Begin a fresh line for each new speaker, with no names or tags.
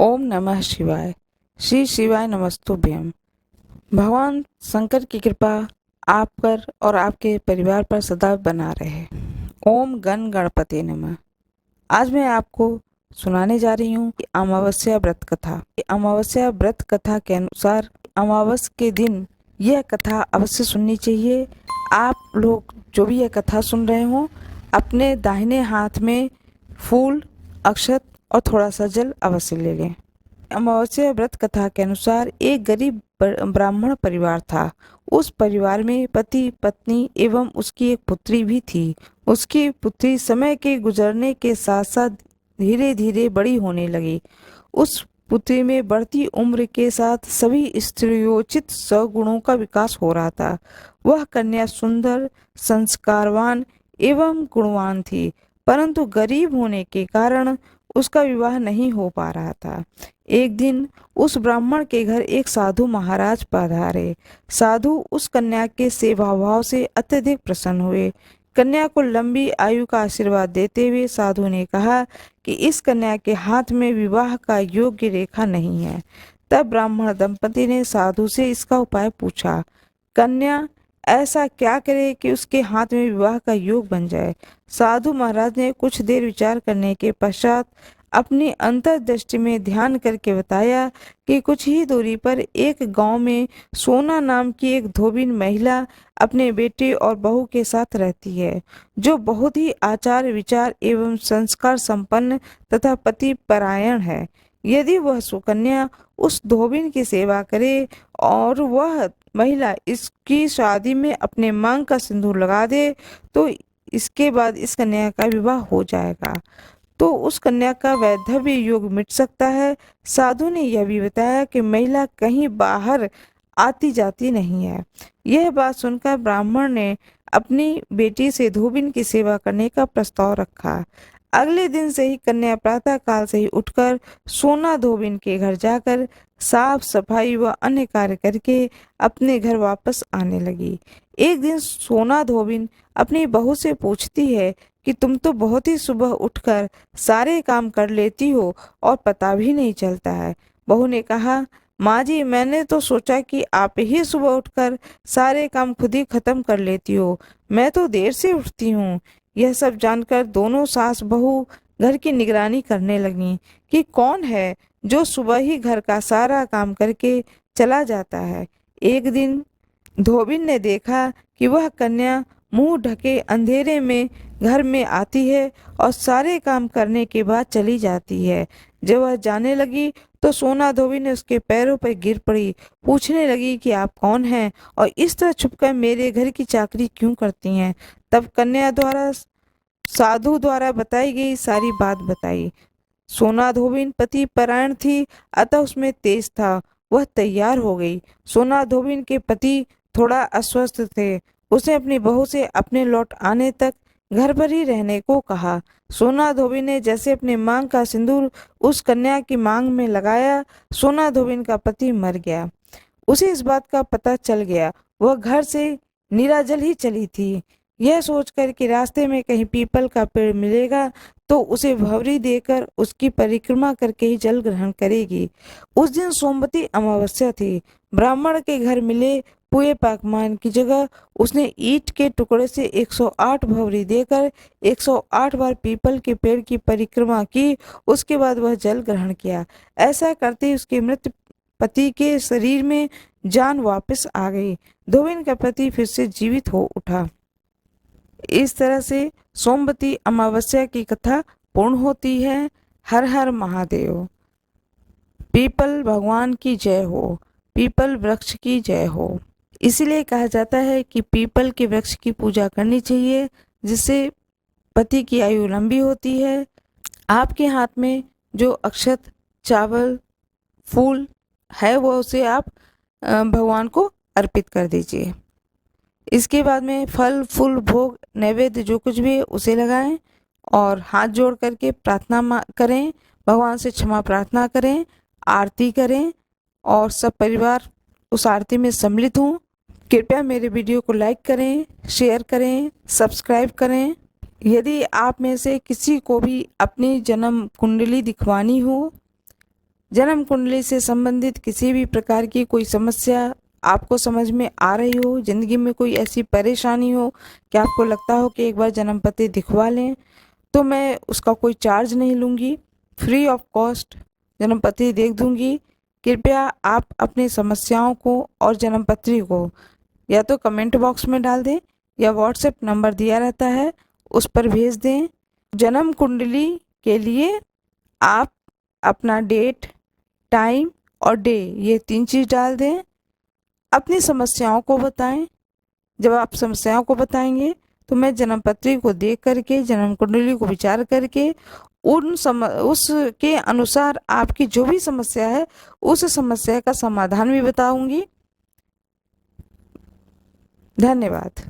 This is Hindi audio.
ओम नमः शिवाय। श्री शिवाय नमस्तुभ्यम। भगवान शंकर की कृपा आप पर और आपके परिवार पर सदा बना रहे। ओम गण गणपति नमः। आज मैं आपको सुनाने जा रही हूँ कि अमावस्या व्रत कथा। अमावस्या व्रत कथा के अनुसार अमावस के दिन यह कथा अवश्य सुननी चाहिए। आप लोग जो भी यह कथा सुन रहे हो, अपने दाहिने हाथ में फूल, अक्षत और थोड़ा सा जल अवश्य ले लें। अमावस्या व्रत कथा के अनुसार एक गरीब ब्राह्मण परिवार था। उस परिवार में पति, पत्नी एवं उसकी एक पुत्री भी थी। उसकी पुत्री समय के गुजरने के साथ साथ धीरे धीरे बड़ी होने लगी। उस पुत्री में बढ़ती उम्र के साथ सभी स्त्रियोचित सगुणों का विकास हो रहा था। वह कन्या सुंदर, संस्कारवान एवं गुणवान थी, परंतु गरीब होने के कारण उसका विवाह नहीं हो पा रहा था। एक दिन उस ब्राह्मण के घर एक साधु महाराज पधारे। साधु उस कन्या के सेवा भाव से अत्यधिक प्रसन्न हुए। कन्या को लंबी आयु का आशीर्वाद देते हुए साधु ने कहा कि इस कन्या के हाथ में विवाह का योग्य रेखा नहीं है। तब ब्राह्मण दंपति ने साधु से इसका उपाय पूछा। कन्या ऐसा क्या करे कि उसके हाथ में विवाह का योग बन जाए? साधु महाराज ने कुछ देर विचार करने के पश्चात अपनी अंतर्दृष्टि में ध्यान करके बताया कि कुछ ही दूरी पर एक गांव में सोना नाम की एक धोबिन महिला अपने बेटे और बहू के साथ रहती है, जो बहुत ही आचार विचार एवं संस्कार संपन्न तथा पति परायण है। यदि वह सुकन्या उस धोबिन की सेवा करे और वह महिला इसकी शादी में अपने मांग का सिंदूर लगा दे, तो इसके बाद इस कन्या का विवाह हो जाएगा, तो उस कन्या का वैधव्य योग मिट सकता है। साधु ने यह भी बताया कि महिला कहीं बाहर आती जाती नहीं है। यह बात सुनकर ब्राह्मण ने अपनी बेटी से धोबिन की सेवा करने का प्रस्ताव रखा। अगले दिन से ही कन्या प्रातः काल से ही उठकर सोना धोबिन के घर जाकर साफ सफाई व अन्य कार्य करके अपने घर वापस आने लगी। एक दिन सोना धोबिन अपनी बहू से पूछती है कि तुम तो बहुत ही सुबह उठकर सारे काम कर लेती हो और पता भी नहीं चलता है। बहू ने कहा, माँ जी, मैंने तो सोचा कि आप ही सुबह उठकर सारे काम खुद ही खत्म कर लेती हो। मैं तो देर से उठती हूँ। यह सब जानकर दोनों सास बहू घर की निगरानी करने लगी कि कौन है जो सुबह ही घर का सारा काम करके चला जाता है। एक दिन धोबिन ने देखा कि वह कन्या मुंह ढके अंधेरे में घर में आती है और सारे काम करने के बाद चली जाती है। जब वह जाने लगी तो सोना धोबी ने उसके पैरों पर गिर पड़ी। पूछने लगी कि आप कौन हैं और इस तरह छुपकर मेरे घर की चाकरी क्यों करती हैं? तब कन्या द्वारा साधु द्वारा बताई गई सारी बात बताई। सोना धोबिन पति परायण थी, अतः उसमें तेज था। वह तैयार हो गई। सोना धोबिन के पति थोड़ा अस्वस्थ थे। उसने अपनी बहू से अपने लौट आने तक घर पर ही रहने को कहा। सोना धोबिन ने जैसे अपने मांग का सिंदूर उस कन्या की मांग में लगाया, सोना धोबिन का पति मर गया। उसे इस बात का पता चल गया। वह घर से निराजल ही चली थी। यह सोचकर कि रास्ते में कहीं पीपल का पेड़ मिलेगा तो उसे भवरी देकर उसकी परिक्रमा करके ही जल ग्रहण करेगी। उस दिन सोमवती अमावस्या थी। ब्राह्मण के घर मिले पुए पकवान की जगह उसने ईंट के टुकड़े से 108 भवरी देकर 108 बार पीपल के पेड़ की परिक्रमा की। उसके बाद वह जल ग्रहण किया। ऐसा करते ही उसके मृत पति के शरीर में जान वापस आ गई। धोबिन का पति फिर से जीवित हो उठा। इस तरह से सोमवती अमावस्या की कथा पूर्ण होती है। हर हर महादेव। पीपल भगवान की जय हो। पीपल वृक्ष की जय हो। इसीलिए कहा जाता है कि पीपल के वृक्ष की पूजा करनी चाहिए, जिससे पति की आयु लंबी होती है। आपके हाथ में जो अक्षत, चावल, फूल है वो उसे आप भगवान को अर्पित कर दीजिए। इसके बाद में फल, फूल, भोग, नैवेद्य जो कुछ भी है उसे लगाएं और हाथ जोड़ करके प्रार्थना करें, भगवान से क्षमा प्रार्थना करें, आरती करें और सब परिवार उस आरती में सम्मिलित हों। कृपया मेरे वीडियो को लाइक करें, शेयर करें, सब्सक्राइब करें। यदि आप में से किसी को भी अपनी जन्म कुंडली दिखवानी हो जन्म कुंडली से संबंधित किसी भी प्रकार की कोई समस्या आपको समझ में आ रही हो, जिंदगी में कोई ऐसी परेशानी हो कि आपको लगता हो कि एक बार जन्म पत्री दिखवा लें, तो मैं उसका कोई चार्ज नहीं लूँगी, फ्री ऑफ कॉस्ट जन्म पत्री देख दूँगी। कृपया आप अपनी समस्याओं को और जन्म पत्री को या तो कमेंट बॉक्स में डाल दें या व्हाट्सएप नंबर दिया रहता है उस पर भेज दें। जन्म कुंडली के लिए आप अपना डेट, टाइम और डे, ये 3 चीज़ डाल दें। अपनी समस्याओं को बताएं। जब आप समस्याओं को बताएंगे तो मैं जन्म पत्री को देख करके, जन्म कुंडली को विचार करके उसके अनुसार आपकी जो भी समस्या है उस समस्या का समाधान भी बताऊंगी। धन्यवाद।